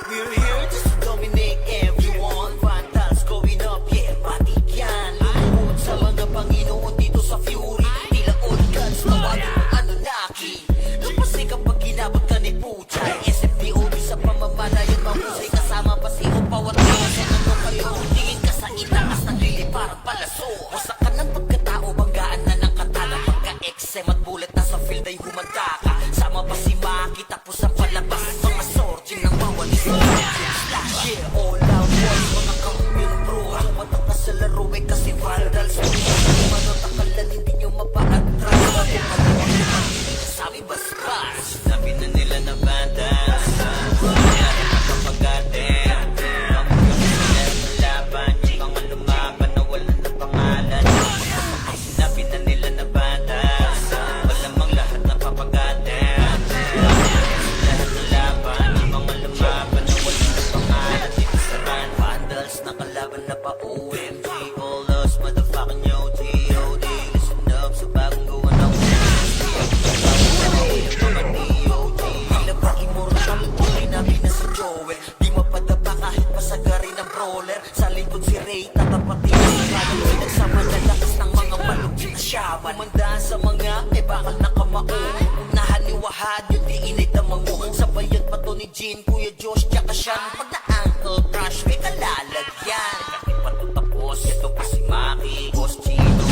We're here just to dominate everyone. Vandals going up, yeah, matik yan. Lumuhod sa mga Panginoon dito sa Fury. Tila all guns, tawagin mo Anunnaki. Kapasi kapag ginabot ka ni Puchay. SFDOD sa pamamalayan, mahusay kasama pa si Opawat Neo. Sa ano kayo, tingin ka sa itaas ng lili parang palaso. Wasak ka ng pagkatao, banggaan na ng katana. Pagka-XM at bullet na sa field ay humanda ka. Sama pa si Maki, tapos ang palabas. Mga sorting ng mawali sa yeah, all out boys, mga kampiyon bro. Tumatak ka sa laro eh kasi vandals mo. Manotakalan, hindi nyo mapa-atras. Sabi bas-bas, sabi na nila na vandals. Kaya nakapagatin. Kampiyon sila ng laban. Yung mga lumaban na wala ng pangalan. Sinabi na nila na vandals. Malamang lahat na papagatin. Lahat ng laban. Yung mga lumaban na wala ng pangalan. Dito sa run, vandals nakalaban na pa OMG. All us motherfucking yo G.O.D. Listen up sa bagong gawa ng mga D.O.D. Tila ba immortal? Tunay namin na si Joel. Di mapadapa kahit pasagarin ng brawler. Sa likod si Ray, tatapatin sa radyo. Pinagsama na lakas ng mga malupit na shaman. Kumandaan sa mga may bakal na kamao. Unahan ni Wahad, yung di inay tamang mo. Sabayan pa to ni Jean, Kuya Josh, tsaka Sean. Pag na Uncle Crush, may kalalagyan. Kahit pa to tapos, ito pa si Maki. Boss Chino,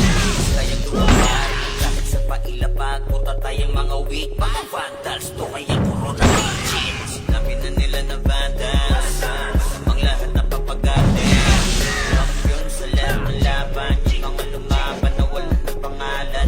kayang lumabari. Kahit sa pailapag, puta tayong mga weak. Mga vandals to, kaya puro na legit. Sinabi na nila na vandals. Ang lahat na papagatin. Kampiyon sa lahat ng laban. Yung mga lumaban na wala ng pangalan.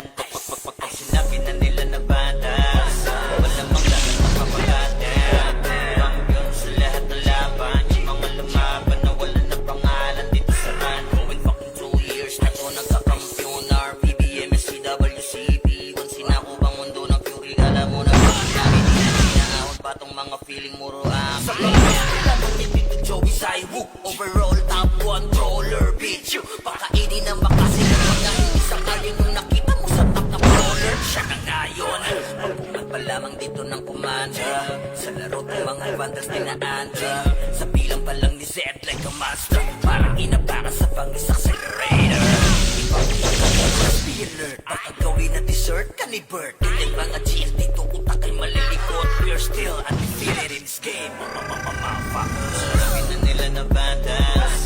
Pag sinabi na nila na vandals. Walamang lahat na papagatin. Kampiyon sa lahat ng laban. Yung mga lumaban na wala ng pangalan. Dito sa run, going fucking 2 years na ko nagkakampiyon. RPBM, SCWCP. Once sinako bang mundo ng Fury, alam mo na namin inaahon pa tong mga feeling muro amin. Sa lamang ni Tito Joey Saiwu, overall top controller, bitch. Pakainin ng makasin ng mga hindi sa kaya nung nakita mo sa top na brawler. Siya na ngayon, pagpungan pa lamang dito ng commander. Sa laro ng mga vandals din na Andre. Sa bilang pa lang ni Zed like a master. Parang inabaka sa pangis accelerator. Ipapagod ka ng speeder. Pagkagawin na dessert ka ni Bert. Hindi mga GL dito utak ay malilikot. We're still undefeated in this game. Motherfuckers. Sabi na nila na vandals.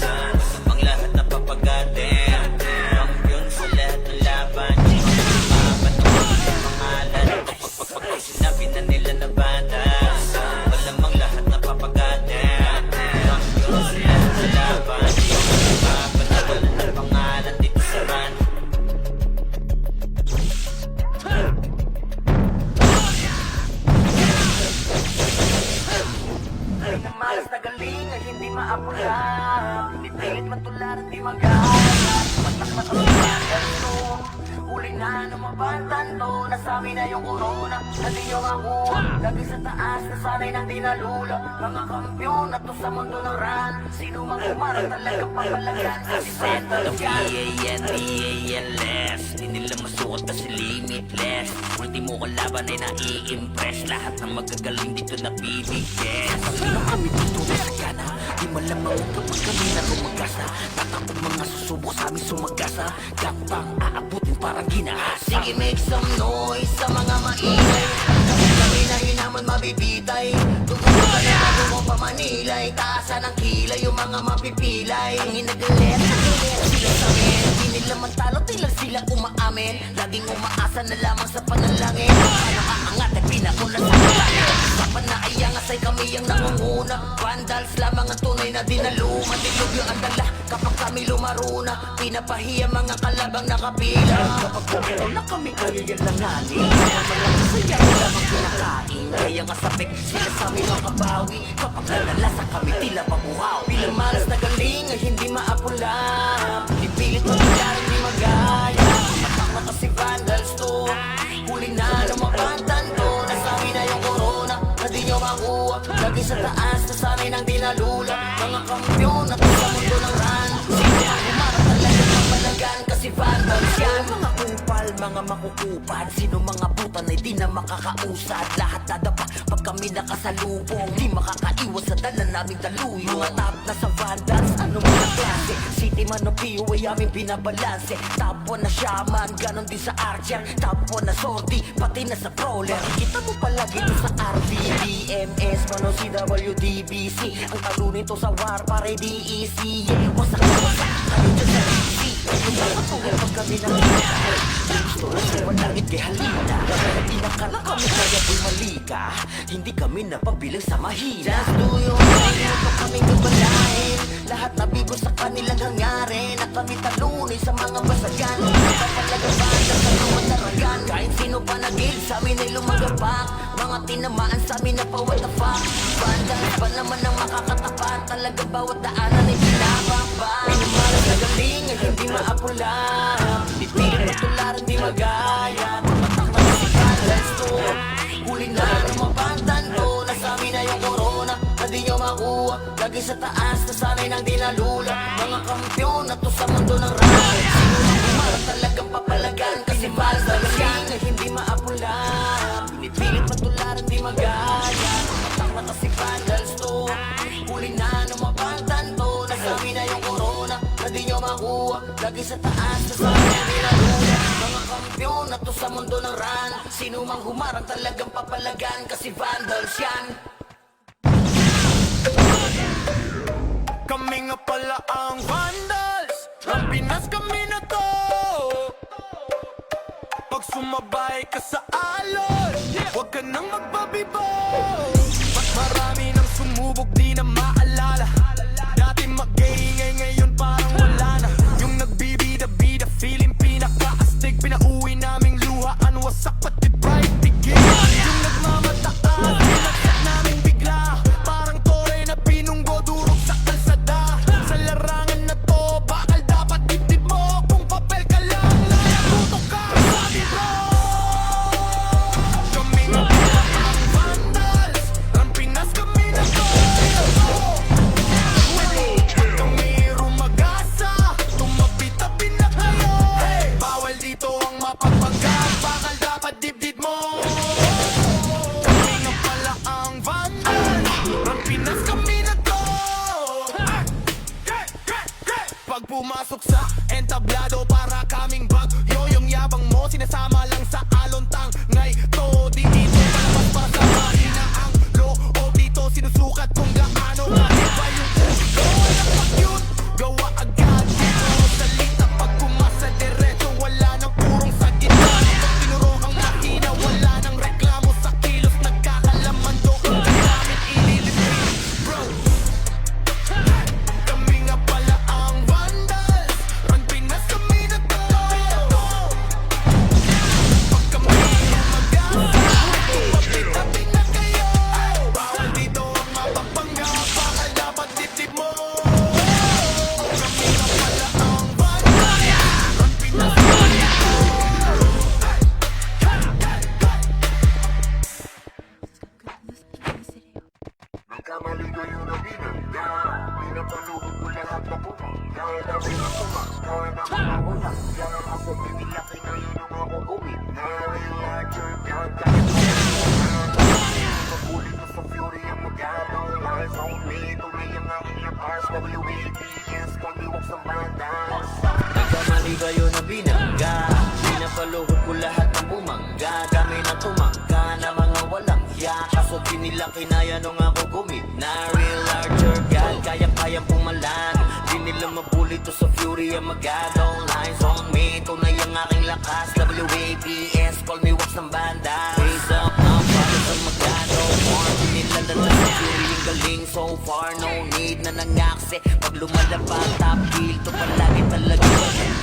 Ang lahat na papagatin. Kampiyon sa lahat ng laban. Matak na kami vandals to. Huli na lumabantan to. Nasabi na yung corona, hindi nyo makuha. Lagi sa taas, nasanay ng dinalula. Mga kampyon na to sa mundo ng run. Sino mang umarang talagang papalagan sa disento The ng yan. V-A-N-D-A-L-S Di nila masuot kasi limitless Ultimo kalaban ay nai-impress Lahat ng magagaling dito na bibigyan Sino kami dito na sagana Di malamang kapag kami na rumagasa Tatakot mga susubok sa amin sumagasa Gapang aabutin parang ginahasa Sige, make some noise sa mga maingay. Kami na hinaman mabibitay. Tugtog ka na bago mo pa Manilay. Taasan ang kilay yung mga mapipilay. Ang inagalit, sila sa amin. Di nila mantalo, tila sila umaamin. Laging umaasa na lamang sa panalangin. Nakaangat ay pinakulan sa langit. Sa panaiangas ay kami ang nangunguna. Vandals lamang ang tunay na dinaluma. Dilugyo ang dala kapag kami lumaruna. Pinapahiya mga kalabang nakapila. Kapag meron na kami kaya yan langanin. Kaya malaki saya lamang kinakain. Kaya nga sabik sila sa amin makabawi. Kapag nanalasa kami tila mabuhaw. Bilang malas na galing ay hindi maapula. Pipilit mo nila hindi magaya. Matak na kasi vandals to. Huli na lumabantan to. Nasabi na yung corona na di nyo makuha. Lagi sa taas nasanay ng dinalula. Mga kampyon na to sa mundo ng run. Sino ang umarap talaga ng palagan kasi vandals yan. Mga kupal, mga makukupad. Sino mga putan ay di na makakausad. Lahat dadapa pag kami nakasalubong. Di makakaiwas sa dala naming daluyo. Mga top na sa vandals, ano mga klase. City man o PO ay aming binabalanse. Top 1 na shaman, ganon din sa archer. Top 1 na sortie, pati na sa crawler. Kita mo palagi to sa RV, DMS, man o CWDBC. Ang talo nito sa war, pare DEC. Wasak na wasak, kayo dyan sa DC. Yung mga tungal pag kami nakita. Gusto na sa langit kay halina. Di nakala kami kaya bumalika. Hindi kami napabilang sa mahina. Just do your thing, huwag kaming gabalain. Lahat nabigo sa kanilang hangarin. Na kami talunin sa mga basagan. Kapalagaban sa mga taragan. Kahit sino pa nagil sa amin ay lumagapak. Mga tinamaan sa amin na pa what the fuck. Bandang ba naman ang makakatapat. Talaga bawat daanan ay pinapakbak. Pinamalas na galing ay hindi maapula. Pipilit matularan di magaya. Matak na si bandals to. Huli na lumabantan to. Nasabi na yung corona na di nyo makuha. Lagi sa taas nasanay ng dinalula. Mga kampyon na to sa mundo ng run. Sino ang umarap talagang papalagan. Kasi bandals yan ay hindi maapula. Pinipilit matularan di magaya. Matak na kasi bandals to. Huli na lumabantan to. Nasabi na yung corona na di nyo makuha. Lagi sa taas nasanay ng dinalula. Mga kampyon na to sa mundo ng run. Sino mang humarang talagang papalagan. Kasi vandals yan. Kami nga pala ang vandals. Ang Pinas kami na to. Pag sumabay ka sa alon, huwag ka nang magbabibo. Ba't marami nang sumubok di na maalala. Dati mag-iingay ngayon parang wala na. Yung nagbibida-bida feeling pinaka-astig. Pinauwi naming luha, wasak pati pride tigil. Yung nagmamataan, pinagsak namin bigla. Parang tore na pinunggo, durog sa kalsada. Sa larangan na to, bakal dapat dibdib mo. Kung papel ka lang, tutok ka, sabi bro. Kami nga pala ang vandals. Ang Pinas kami na to. Pag kami rumagasa, tumabi-tabi na kayo. Bawal dito ang mapagpagkat, bakal dapat dibdib mo. Kami nga pala ang vandals. Ang Pinas kami na to. Pag pumasok sa entablado, para kaming bagyo. Yung yabang mo, sinasama lang sa alontang. Ngay to, di dito palabas pa sa mahina ang loob dito. Sinusukat kung gaano iba yung ulo. Walang pag-yun, gawa agad dito. Salita pag pumasa diretso, wala nang purong sa gitna. Pag tinuro kang mahina, wala nang reklamo sa kilos. Nagkakalaman doon ka namin ililipin, bro. Kami nga pala ang vandals. Ang Pinas kami na to. Nagkamali kayo na binangga, pinapaluhod ko lahat ng bumangga. Kami na tumangga na mga walang hiya, kaso di nila kinaya nung ako gumit-na. Real larger God, kayang-kayang pumalan. Di nila mabuli to sa fury ang magadong lines on me. Tunay ang aking lakas, WAPS, call me wax ng banda. Raise up now, para sa magado more. Di nila lala sa fury yung galing so far. No need na nangaksi, pag lumalabas top kill to palagi talaga.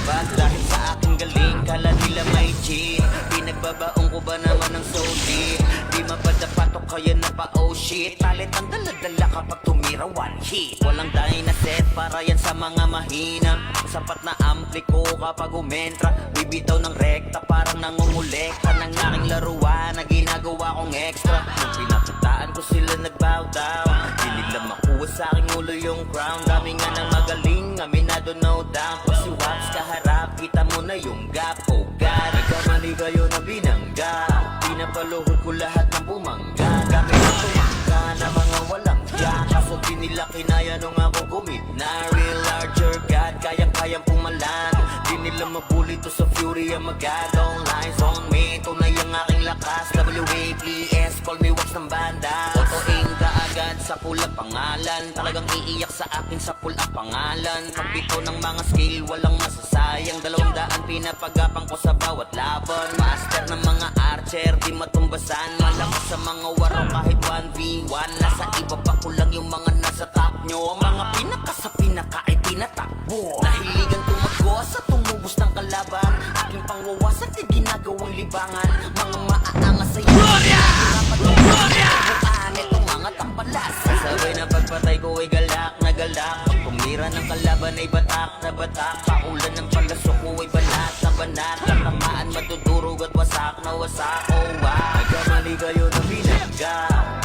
Bag dahil sa aking galing, kala nila may cheat. Pinagbabaong ko ba naman ng solid? Di mapadapatok kaya na pa oh shit. Talit ang daladala kapag tumira one hit. Walang dahil na set para yan sa mga mahina. Sapat na ampli ko kapag umentra. Bibitaw ng rekta parang nangungulekta ng aking laruan na ginagawa kong extra. Nung pinakitaan ko sila nagbow down, di nila makuha sa aking ulo yung crown. Dami nga ng magaling, aminado no doubt. Pag si Wax kaharap, kita mo na yung gap. Oh God, nagkamali kayo na binangga, pinapaluhod ko lahat ng bumangga. Kami na tumangga na mga walang hiya, kaso di nila kinaya nung ako gumit-na. Real larger God, kayang-kayang pumalan. Di nila mabuli to sa fury ang magadong lines on me. Tunay ang aking lakas, WAPS, call me wax ng banda. Totoing kaagad sa pula pangalan, talagang iiyak sa akin sa pula pangalan. Pagbito ng mga skill, walang masasayang. 200 pinapagapang ko sa bawat laban. Master ng mga archer, di matumbasan. Malakas sa mga waro kahit 1v1. Nasa iba pa ko lang yung mga nasa top nyo. Mga pinaka sa pinaka ay tinatakbo. Nahiligan tumago sa tumubos ng kalaban. Aking pangwawasan ay ginagawang libangan. Mga maaangas sa iyo. Gloria! Itong mga tampalas. Sabay na pagpatay ko ay galak na galak. Pag tumira ng kalaban ay batak na batak. Paulan ng palaso ko ay banat na banat. Tatamaan matudurog at wasak na wasak. Oh wow, nagkamali kayo na binangga,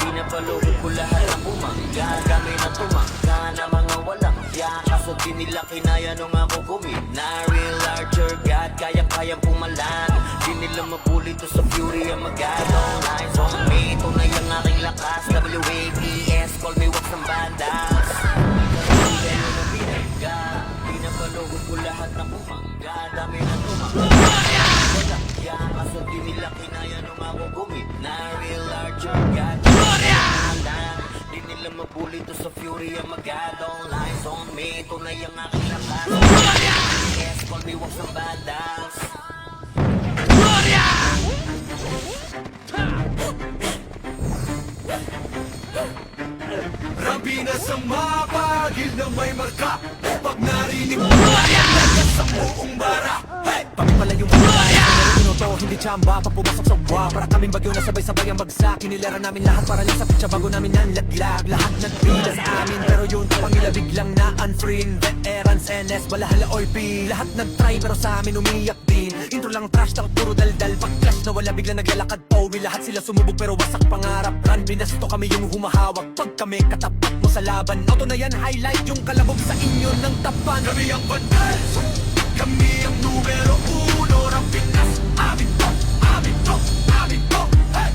pinapaluhod ko lahat ng bumangga. Kami na tumangga na mga walang hiya, kaso di nila kinaya nung ako gumit-na. Real larger God, kayang-kayang pumalan. Di nila mabuli to sa fury ang magadong lines on me. Tunay ang aking lakas, WAPS, call me wax ng bandas. Nagkamali kayo na binangga, pinapaluhod ko lahat ng bumangga. Dami na tumangga, walang hiya, kaso di nila kinaya nung ako gumit-na. Real larger God, di nila mabuli to sa fury ang magadong lines on me. Tunay ang aking lakas, WAPS, call me wax ng bandas. Rambi na sa mapagil na may marka. Pag narinig mo, nalagas sa buong bara. Hey! Kami pala yung mga to, hindi tsamba, pag pumasok sa uwa. Para kaming bagyo na sabay-sabay ang bagsak. Kinilera namin lahat para lang sa pitsa bago namin nanlaglag. Lahat nagpila sa amin, pero yun pangila biglang na unfriend. Veterans, NS, balahala or P. Lahat nag-try pero sa amin umiyak din. Intro lang trash, talk puro daldal. Pag clash na wala biglang naglalakad Powi. Lahat sila sumubog pero wasak pangarap. Run, binasto kami yung humahawak. Pag kami katapat mo sa laban, auto na yan, highlight yung kalabog sa inyo ng tapan. Kami ang bandal, kami ang numero uno ng Pinas. Amin to, amin to, amin to, hey!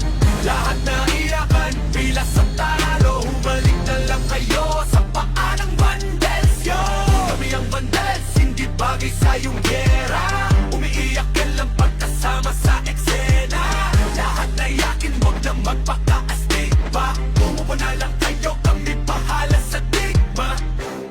Lahat na iyakan, pila sa talo. Humalik na lang kayo sa paa ng bandels, yo! Kami ang bandels, hindi bagay sa iyong gera. Umiiyak ka lang pagkasama sa eksena. Lahat na iyakin, wag na magpaka-astig pa. Bumubo na lang kayo, kami bahala sa digma.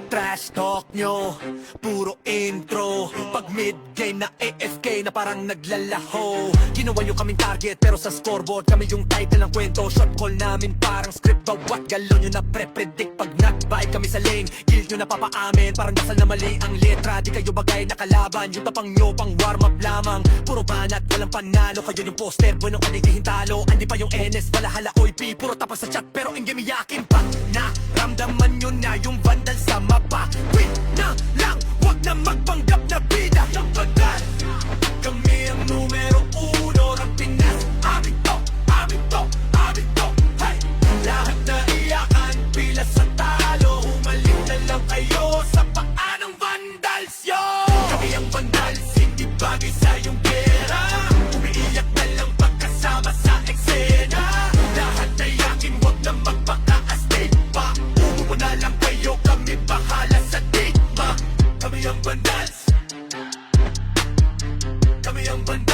Trash talk nyo, puro intro. Pag mid-game na AFK na parang naglalaho. Ginawa nyo kaming target pero sa scoreboard kami yung title ng kwento. Shot call namin parang script, bawat galon nyo na pre-predict. Pag nag-vibe kami sa lane, guild nyo na papaamin. Parang dasal na mali ang letra, di kayo bagay na kalaban. Yung tapang nyo pang warm up lamang, puro banat, walang panalo. Kayo yung poster, bueno kanigihin talo. Andi pa yung NS, balahala oy P. Puro tapas sa chat pero in game iyakin pa. Naramdaman nyo na yung vandal sa mapa. Quit na lang, wag na magpanggap na bida. Ang bandal, kami ang numero uno ng Pinas. Amin to, amin to, amin to, hey! Lahat na iyakan, pila sa talo. Humalik na lang kayo sa paa ng vandals, yo! Kami ang vandals, hindi bagay sa iyong pera. Umiiyak na lang pagkasama sa eksena. Lahat na yakin, huwag na magpaka-astig pa. Umupo na lang kayo, kami bahala sa digma. Kami ang vandals, kami ang vandals.